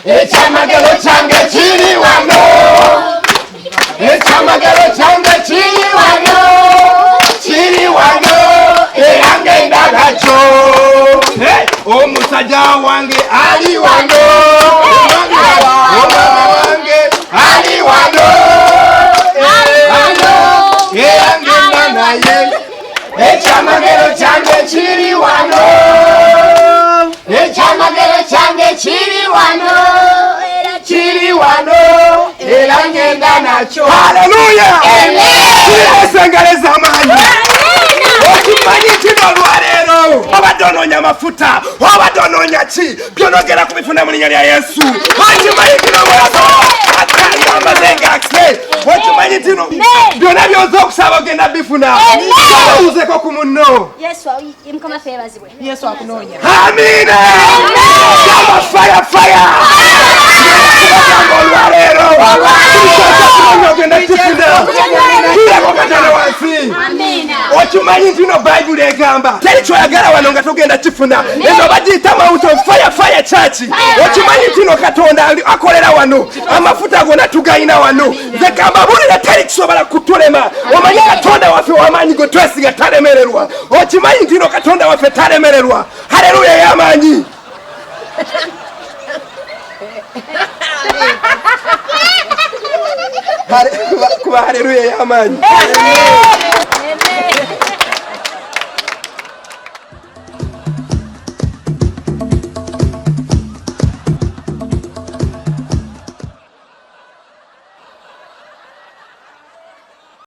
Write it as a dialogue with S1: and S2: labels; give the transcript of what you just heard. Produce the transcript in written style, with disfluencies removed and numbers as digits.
S1: ekyamagero kyange kiri wano, ekyamagero kyange kiri wano, kiri wano era ngenda nakyo. Omusajja wange ali wano, omwana wange ali wano, era ngenda naye. Ekyamagero kyange kiri wano, ekyamagero kyange kiri wano, kiri wano era ngenda nakyo. Haleluya! Kiresengereza amaanyi. Okimanyi kino olwaleero obadde onoonya amafuta obadde onoonya ki byonogera kubifuna mu linnya lya Yesu. Okimanyi kino okimanyi kino byonna byoza okusaba ogenda bifuna. Olowuzeko ku munno. Yesu akunoonya. Amiina. Gamba fire fire. Olwaleero ogenda kifuna. Kirako katale wansi. Okimanyi nti no Bayibuli egamba teri kyoyagala wano nga togenda kifuna. Eno bagiyita Mount of Fire Fire Church. Okimanyi nti no Katonda akolera wano, amafuta gonna tugayina wano. Nze gamba bulira teri kisobola kutulema. Omanyi Katonda waffe w'amaanyi gwe twesiga talemererwa. Okimanyi nti no Katonda waffe talemererwa. Haleluya y'amaanyi. Kuba haleluya y'amaanyi.